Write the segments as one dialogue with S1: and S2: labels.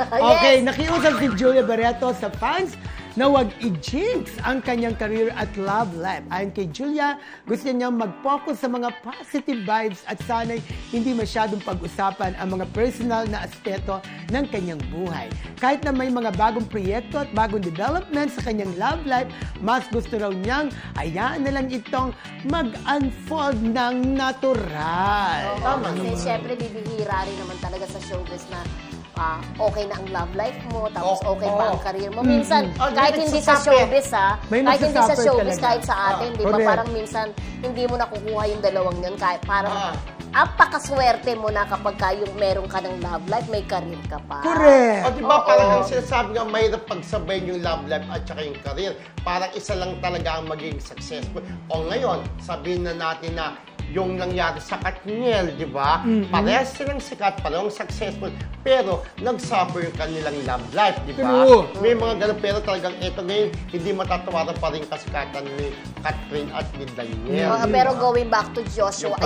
S1: Okay, nakiusap si Julia Barreto sa fans na huwag i-jinx ang kanyang career at love life. Ayon kay Julia, gusto niya mag-focus sa mga positive vibes at sana'y hindi masyadong pag-usapan ang mga personal na aspeto ng kanyang buhay. Kahit na may mga bagong proyekto at bagong development sa kanyang love life, mas gusto raw niyang hayaan na lang itong mag-unfold ng natural.
S2: Tama. Kasi syempre bibihira rin naman talaga sa showbiz na okay na ang love life mo, tapos okay pa ang career mo. Minsan, kahit hindi sa showbiz, kahit hindi sa showbiz, kahit sa atin, di ba? Parang minsan, hindi mo nakukuha yung dalawang yun. Kahit parang, apakaswerte mo na kapag yung meron ka ng love life, may career ka pa.
S1: Correct.
S3: O diba, parang ang sinasabi nga, mahirap pagsabayin yung love life at saka yung career. Parang isa lang talaga ang maging successful. O ngayon, sabihin na natin na yung nangyari sa Katniel, di ba? Parehas silang sikat, parehong successful, pero nag-suffer yung kanilang love life, di ba? May mga ganun, pero talagang ito ngayon, hindi matatawaran pa rin kasikatan ni Catherine at ni Daniel.
S2: Pero going back to Joshua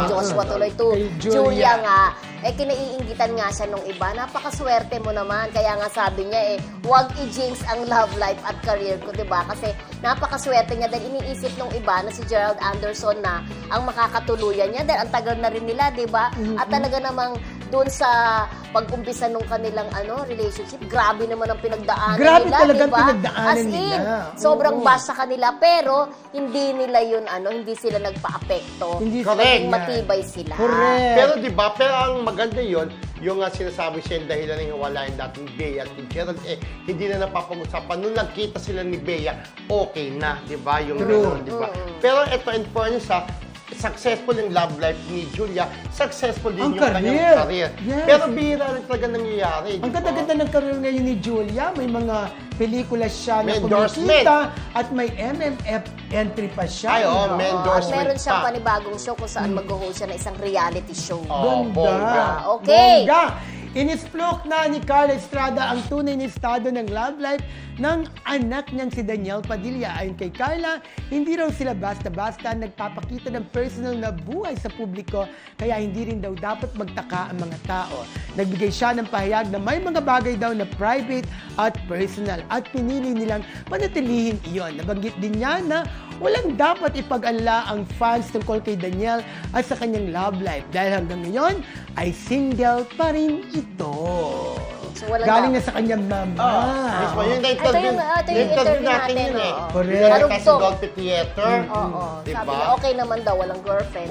S2: tuloy to Julia nga, kinaiingitan nga siya nung iba. Napakaswerte mo naman. Kaya nga sabi niya huwag i-jinx ang love life at career ko, di ba? Kasi napakaswerte niya dahil iniisip nung iba na si Gerald Anderson na ang makakatuluyan niya dahil ang tagal na rin nila, di ba? At talaga namang doon sa pag-umpisa nung kanilang relationship, grabe naman ang pinagdaanan nila,
S1: talagang
S2: diba?
S1: pinagdaanan nila.
S2: Sobrang bash sa kanila, pero hindi nila yun, hindi sila nagpa-apekto.
S3: Correct.
S2: Matibay sila.
S1: Correct.
S3: Pero di ba, pero ang maganda yun, yung sinasabi siya yung dahilan ng hiwalayan dating Bea at ni Gerald, hindi na napapag-usapan. Nung nagkita sila ni Bea, okay na, di ba? Yung di ba? Pero ito, in fairness, successful yung love life ni Julia, successful din yung kanyang career.
S1: Yes.
S3: Pero bihira rin talaga nangyayari.
S1: Ang ganda-ganda ng career ngayon ni Julia, may mga pelikula siya
S3: may
S1: na kumikita at may MMF entry pa siya.
S3: Ay, may endorsement
S2: meron siyang panibagong show kung saan mag-host siya na isang reality show.
S1: Ganda.
S2: Okay.
S1: Bongga. Inisplok na ni Carla Estrada ang tunay na estado ng love life ng anak niyang si Daniel Padilla. Ayon kay Carla, hindi raw sila basta-basta nagpapakita ng personal na buhay sa publiko, kaya hindi rin daw dapat magtaka ang mga tao. Nagbigay siya ng pahayag na may mga bagay daw na private at personal at pinili nilang panatilihin iyon. Nabanggit din niya na walang dapat ipag-alala ang fans tungkol kay Daniel at sa kanyang love life dahil hanggang ngayon ay single pa rin ito.
S2: So,
S1: galing na sa kanyang mama.
S3: Yung interview natin yun
S1: Correct.
S3: Kasi Dolphy Theater.
S2: Sabi niya, okay naman daw, walang girlfriend.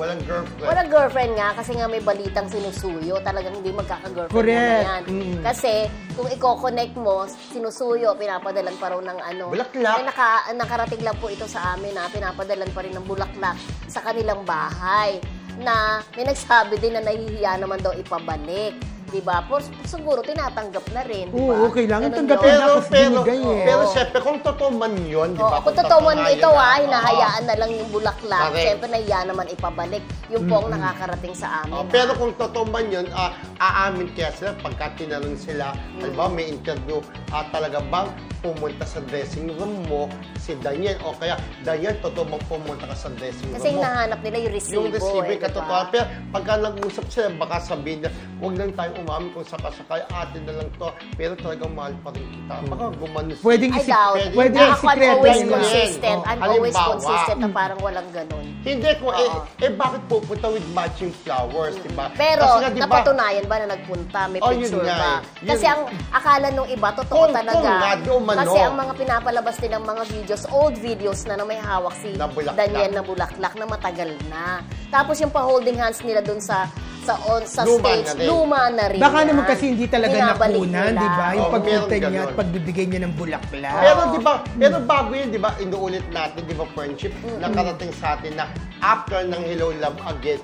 S2: Walang girlfriend nga, kasi nga may balitang sinusuyo. Talagang hindi magkaka-girlfriend naman yan. Kasi, kung i-connect mo, sinusuyo, pinapadalan pa raw ng
S3: bulaklak.
S2: Nakarating lang po ito sa amin, pinapadalan pa rin ng bulaklak sa kanilang bahay. Na may nagsabi din na nahihiya naman daw ipabalik. Diba? Siguro tinatanggap na rin, diba?
S1: Oo, kailangan tanggapin na kasi binigay
S3: Pero syempre, kung totoo man yun, diba?
S2: Kung totoo man ito, hinahayaan na lang yung bulaklak. Syempre, nahiya naman ipabalik. Yung po ang nakakarating sa amin.
S3: Pero kung totoo man yun, aamin kaya sila pagka tinanong sila, diba, may interview, talaga bang pumunta sa dressing room mo si Daniel? O kaya, Daniel, totoo bang pumunta ka sa dressing room mo?
S2: Kasi hinahanap nila yung resibo.
S3: Yung resibo, katotohanan. Pero pagka nag-usap sila, baka sabihin na, huwag lang tayong umamin kung sakasakay, atin na lang to, pero talagang mahal pa rin kita. Baka gumanos.
S1: Pwedeng
S2: I'm always consistent. I'm always consistent na parang walang ganun.
S3: Hindi ko, bakit pupunta with matching flowers, diba?
S2: Pero, napatunayan ba na nagpunta? May picture ba? Kasi ang akala nung iba, totoo talaga. Kasi ang mga pinapalabas nilang mga videos, old videos na may hawak si Daniel na bulaklak na matagal na. Tapos yung pa-holding hands nila dun sa stage, luma na rin.
S1: Baka naman kasi hindi talaga nakunan, di ba? Yung pagpunta niya at pagbibigay niya ng bulaklak.
S3: Pero di ba, pero bago yun, di ba, inuulit natin, di ba, friendship, nakarating sa atin na after ng Hello Love Again,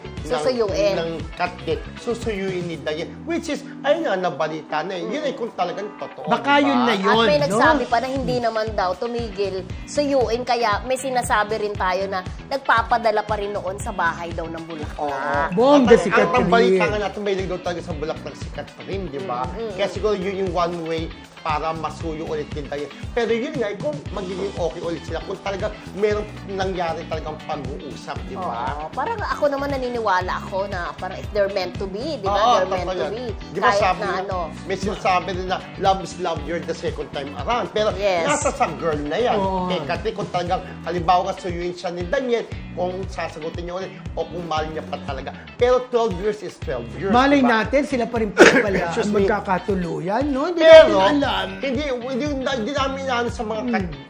S3: ng Catgate, susuyuin ni Daniel. Which is, ayun nga, nabalita na yun ay kung talagang totoo.
S1: Baka yun na yun,
S2: at may nagsabi pa na hindi naman daw tumigil suyuin, kaya may sinasabi rin tayo na nagpapadala pa rin noon sa bahay daw ng bulaklak.
S1: Bongga si Catherine.
S3: Ang balita nga natin, may daw talaga sa bulaklak si Catherine, di ba? Kaya siguro yun yung one way para masuyo ulit yung Daniel. Pero yun nga, kung magiging okay ulit sila, kung talagang merong nangyari talagang pag-uusap, di ba?
S2: Oo, parang ako naman naniniwala ako na parang if they're meant to be, di ba?
S3: Oo,
S2: They're meant to be.
S3: Di ba
S2: Kahit
S3: sabi
S2: na
S3: na,
S2: ano.
S3: may sinasabi rin na love is love, you're the second time around. Pero
S2: Yes.
S3: nasa sa girl na yan.
S1: Oo.
S3: Kay Kathy, kung talagang, halimbawa nga suyuin siya ni Daniel, kung sasagutin niya ulit, o kung mahal niya pa talaga. Pero 12 years is 12 years.
S1: Malay
S3: diba?
S1: natin, sila pa rin pala
S3: Excuse
S1: ang
S3: me.
S1: magkakatuluyan, no? Hindi
S3: Pero,
S1: natin alam.
S3: hindi namin inaano sa mga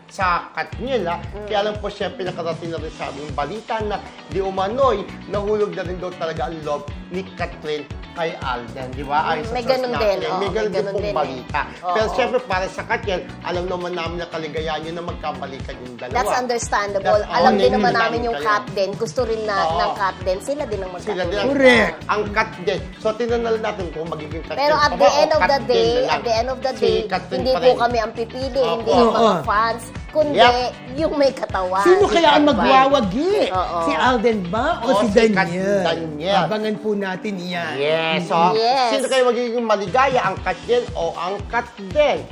S3: sa Katniel, ha? Kaya lang po, syempre, nakarating na rin sa aming balita na di umano'y, nahulog na rin daw talaga ang love ni Catherine kay Alden, di ba? Ayon sa
S2: May
S3: source
S2: ganun
S3: natin,
S2: din, oo,
S3: may ganun
S2: may
S3: din
S2: ganun
S3: pong
S2: din,
S3: balita.
S2: Oo.
S3: Pero syempre, para sa Katniel, alam naman namin na kaligayahan yun na magkabalikan yung dalawa.
S2: That's understandable.
S3: That's-
S2: Alam
S3: oo,
S2: din naman
S3: naiintindihan
S2: namin yung
S3: kayo.
S2: Kat din. Gusto rin na
S3: Oo.
S2: ng Kat din. Sila din ang
S3: Sila din
S2: magkatulad.
S1: Correct.
S3: ang cut din. So, tinanong natin kung magiging cut
S2: Pero
S3: din
S2: at
S3: pa
S2: the
S3: ba o
S2: end of
S3: cut
S2: the
S3: din
S2: day,
S3: na lang.
S2: at the end of the
S3: Si
S2: day,
S3: Catherine
S2: hindi
S3: pa
S2: po
S3: rin.
S2: kami ang pipili,
S3: Oo.
S2: hindi yung mga
S1: Oo.
S2: fans, kundi
S3: Yep.
S2: yung may katawan.
S1: Sino
S2: Si
S1: kaya ang
S2: Kat.
S1: magwawagi?
S2: Oo.
S1: Si Alden ba o
S3: O
S1: si
S3: si
S1: Daniel?
S3: Daniel.
S1: Abangan po natin yan.
S3: Yes. So,
S2: Yes.
S3: sino kayo magiging maligaya, ang cut din o ang cut din?